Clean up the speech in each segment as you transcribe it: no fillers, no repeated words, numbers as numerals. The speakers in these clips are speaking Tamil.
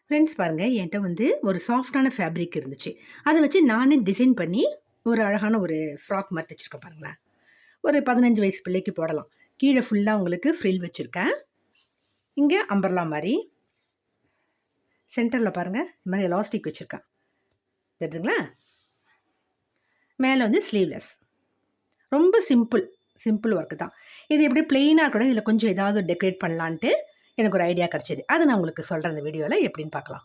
ஃப்ரெண்ட்ஸ் பாருங்கள், என்கிட்ட வந்து ஒரு சாஃப்டான ஃபேப்ரிக் இருந்துச்சு. அதை வச்சு நானே டிசைன் பண்ணி ஒரு அழகான ஒரு ஃப்ராக் மாதிரி தைச்சிருக்கேன் பாருங்களேன். ஒரு 15 வயசு பிள்ளைக்கு போடலாம். கீழே ஃபுல்லாக உங்களுக்கு ஃப்ரில் வச்சுருக்கேன். இங்கே அம்பர்லா மாதிரி சென்டரில் பாருங்கள், இந்த மாதிரி எலாஸ்டிக் வச்சுருக்கேன். தெரியுதுங்களா? மேலே வந்து ஸ்லீவ்லெஸ். ரொம்ப சிம்பிள் சிம்பிள் ஒர்க்கு தான். இது எப்படி பிளெயினாக கூட இதில் கொஞ்சம் ஏதாவது டெக்கரேட் பண்ணலான்ட்டு எனக்கு ஒரு ஐடியா கிடச்சிது. அதை நான் உங்களுக்கு சொல்கிறேன் இந்த வீடியோவில் எப்படின்னு பார்க்கலாம்.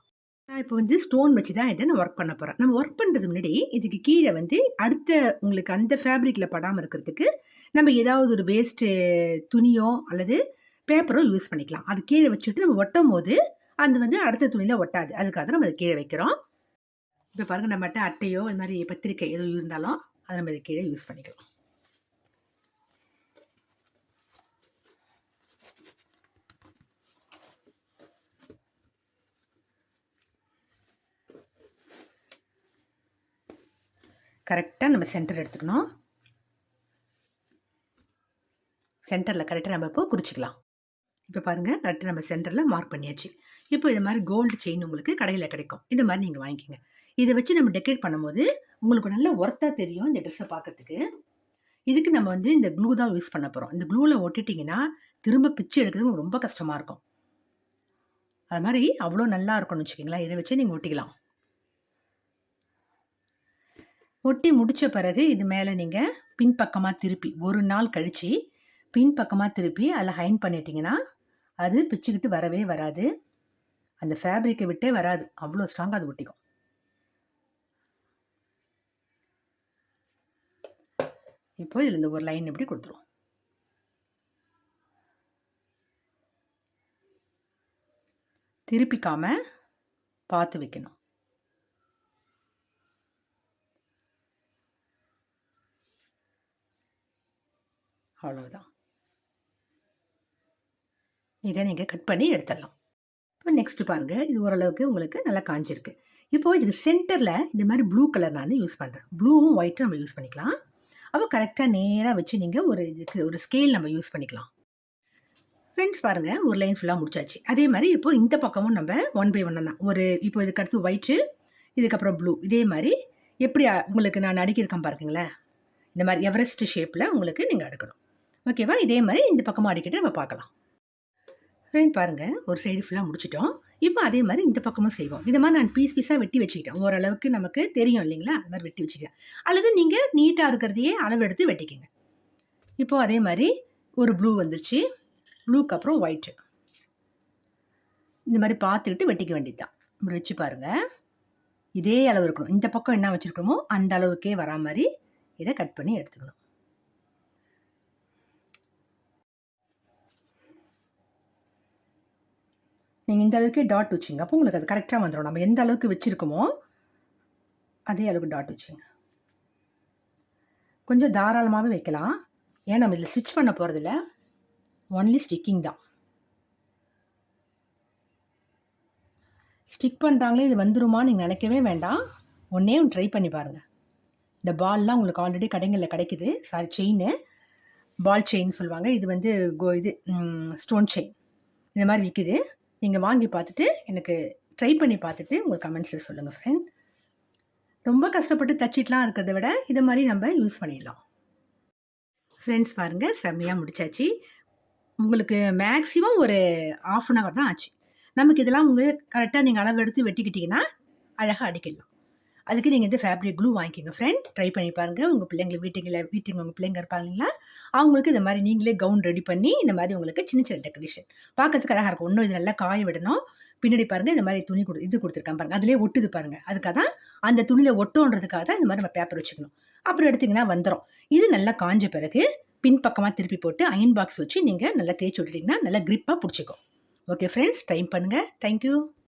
நான் இப்போ வந்து ஸ்டோன் வச்சு தான் இதை நான் ஒர்க் பண்ண போகிறேன். நம்ம ஒர்க் பண்ணுறது முன்னாடி இதுக்கு கீழே வந்து அடுத்த உங்களுக்கு அந்த ஃபேப்ரிக்கில் படாமல் இருக்கிறதுக்கு நம்ம ஏதாவது ஒரு வேஸ்ட்டு துணியோ அல்லது பேப்பரோ யூஸ் பண்ணிக்கலாம். அது கீழே வச்சுட்டு நம்ம ஒட்டும் போது அது வந்து அடுத்த துணியில் ஒட்டாது. அதுக்காக நம்ம அதை கீழே வைக்கிறோம். இப்போ பாருங்கள், நம்மகிட்ட அட்டையோ இந்த மாதிரி பத்திரிக்கை எதுவும் இருந்தாலும் அதை நம்ம இது கீழே யூஸ் பண்ணிக்கலாம். கரெக்டாக நம்ம சென்டர் எடுத்துக்கணும். சென்டரில் கரெக்டாக நம்ம இப்போ குறிச்சிக்கலாம். இப்போ பாருங்கள், கரெக்டாக நம்ம சென்டரில் மார்க் பண்ணியாச்சு. இப்போ இது மாதிரி கோல்டு செயின் உங்களுக்கு கடையில் கிடைக்கும். இந்த மாதிரி நீங்கள் வாங்கிக்கோங்க. இதை வச்சு நம்ம டெக்கரேட் பண்ணும்போது உங்களுக்கு நல்ல ஒர்த்தாக தெரியும் இந்த ட்ரெஸ்ஸை பார்க்கறதுக்கு. இதுக்கு நம்ம வந்து இந்த க்ளூ தான் யூஸ் பண்ண போகிறோம். இந்த க்ளூவில் ஒட்டிட்டிங்கன்னா திரும்ப பிச்சு எடுக்கிறது ரொம்ப கஷ்டமாக இருக்கும். அது மாதிரி அவ்வளோ நல்லா இருக்கும்னு வச்சுக்கிங்களேன். இதை வச்சு நீங்கள் ஒட்டிக்கலாம். ஒட்டி முடித்த பிறகு இது மேலே நீங்கள் பின்பக்கமாக திருப்பி ஒரு நாள் கழித்து பின்பக்கமாக திருப்பி அதில் ஹைன் பண்ணிட்டீங்கன்னா அது பிச்சுக்கிட்டு வரவே வராது. அந்த ஃபேப்ரிக்கை விட்டே வராது. அவ்வளோ ஸ்ட்ராங்காக அது ஒட்டிக்கும். இப்போ இதில் இந்த ஒரு லைன் இப்படி கொடுத்துரும். திருப்பிக்காமல் பார்த்து வைக்கணும். அவ்வளோதான். இதை நீங்கள் கட் பண்ணி எடுத்துடலாம். இப்போ நெக்ஸ்ட்டு பாருங்கள், இது ஓரளவுக்கு உங்களுக்கு நல்லா காஞ்சிருக்கு. இப்போது இதுக்கு சென்டரில் இந்த மாதிரி ப்ளூ கலர் நான் யூஸ் பண்ணுறேன். ப்ளூவும் ஒயிட்டும் நம்ம யூஸ் பண்ணிக்கலாம். அப்போ கரெக்டாக நேராக வச்சு நீங்கள் ஒரு ஸ்கேல் நம்ம யூஸ் பண்ணிக்கலாம். ஃப்ரெண்ட்ஸ் பாருங்கள், ஒரு லைன் ஃபுல்லாக முடிச்சாச்சு. அதே மாதிரி இப்போது இந்த பக்கமும் நம்ம 1 by 1 தான். இப்போ இதுக்கு அடுத்து ஒயிட்டு, இதுக்கப்புறம் ப்ளூ. இதே மாதிரி எப்படி உங்களுக்கு நான் அடுக்கியிருக்கேன் பாருங்களேன். இந்த மாதிரி எவரெஸ்ட் ஷேப்பில் உங்களுக்கு நீங்கள் அடுக்கணும். ஓகேவா? இதே மாதிரி இந்த பக்கமும் அடிக்கிட்டு நம்ம பார்க்கலாம். ஃப்ரெண்ட் பாருங்கள், ஒரு சைடு ஃபுல்லாக முடிச்சிட்டோம். இப்போ அதே மாதிரி இந்த பக்கமும் செய்வோம். இந்த மாதிரி நான் பீஸாக வெட்டி வச்சுக்கிட்டேன். ஓரளவுக்கு நமக்கு தெரியும் இல்லைங்களா? அது மாதிரி வெட்டி வச்சுக்கேன். அல்லது நீங்கள் நீட்டாக இருக்கிறதையே அளவெடுத்து வெட்டிக்கங்க. இப்போது அதே மாதிரி ஒரு ப்ளூ வந்துருச்சு. ப்ளூக்கு அப்புறம் ஒயிட்டு. இந்த மாதிரி பார்த்துக்கிட்டு வெட்டிக்க வேண்டியது தான். இப்படி வச்சு பாருங்கள். இதே அளவு இருக்கணும். இந்த பக்கம் என்ன வச்சுருக்கோமோ அந்த அளவுக்கே வரா மாதிரி இதை கட் பண்ணி எடுத்துக்கணும். நீங்கள் இந்த அளவுக்கு டாட் வச்சுங்க. அப்போ உங்களுக்கு அது கரெக்டாக வந்துடும். நம்ம எந்த அளவுக்கு வச்சுருக்கோமோ அதே அளவுக்கு டாட் வச்சுங்க. கொஞ்சம் தாராளமாகவே வைக்கலாம். ஏன் நம்ம இதில் ஸ்டிச் பண்ண போகிறதில்ல, ஒன்லி ஸ்டிக்கிங் தான். ஸ்டிக் பண்ணுறாங்களே இது வந்துருமான்னு நீங்கள் நினைக்கவே வேண்டாம். ஒன்றே ஒன்று ட்ரை பண்ணி பாருங்கள். இந்த பால்லாம் உங்களுக்கு ஆல்ரெடி கடைகளில் கிடைக்குது. செயின், பால் செயின் சொல்லுவாங்க. இது வந்து ஸ்டோன் செயின் இந்த மாதிரி விற்குது. நீங்கள் வாங்கி பார்த்துட்டு எனக்கு ட்ரை பண்ணி பார்த்துட்டு உங்களுக்கு கமெண்ட்ஸில் சொல்லுங்கள் ஃப்ரெண்ட். ரொம்ப கஷ்டப்பட்டு தச்சிட்டுலாம் இருக்கிறத விட இதை மாதிரி நம்ம யூஸ் பண்ணிடலாம். ஃப்ரெண்ட்ஸ் பாருங்கள், செம்மையாக முடிச்சாச்சு. உங்களுக்கு மேக்ஸிமம் ஒரு 1/2 hour தான் ஆச்சு. நமக்கு இதெல்லாம் உங்களுக்கு கரெக்டாக நீங்கள் அளவு எடுத்து வெட்டிக்கிட்டிங்கன்னா அழகாக அடிக்கிடலாம். அதுக்கு நீங்கள் இந்த ஃபேப்ரிக் க்ளூ வாங்கிக்கோங்க ஃப்ரெண்ட். ட்ரை பண்ணி பாருங்கள். உங்கள் பிள்ளைங்களை வீட்டுக்கு உங்கள் பிள்ளைங்க இருப்பாங்களா, அவங்களுக்கு இந்த மாதிரி நீங்களே கவுன் ரெடி பண்ணி இந்த மாதிரி உங்களுக்கு சின்ன சின்ன டெக்கரேஷன் பார்க்கறதுக்கு அழகாக இருக்கும். இன்னும் இது நல்லா காய விடணும். பின்னாடி பாருங்கள், இந்த மாதிரி துணி கொடுத்துருக்காங்க பாருங்கள். அதிலே ஒட்டுது பாருங்கள். அதுக்காக தான் அந்த துணியில் ஒட்டோன்றதுக்காக தான் இந்த மாதிரி நம்ம பேப்பர் வச்சுக்கணும். அப்புறம் எடுத்திங்கன்னா வந்துடும். இது நல்லா காஞ்ச பிறகு பின்பக்கமாக திருப்பி போட்டு அயன் பாக்ஸ் வச்சு நீங்கள் நல்லா தேய்ச்சி விட்டுட்டிங்கன்னா நல்லா க்ரிப்பாக பிடிச்சிக்கும். ஓகே ஃப்ரெண்ட்ஸ், ட்ரை பண்ணுங்கள். தேங்க்யூ.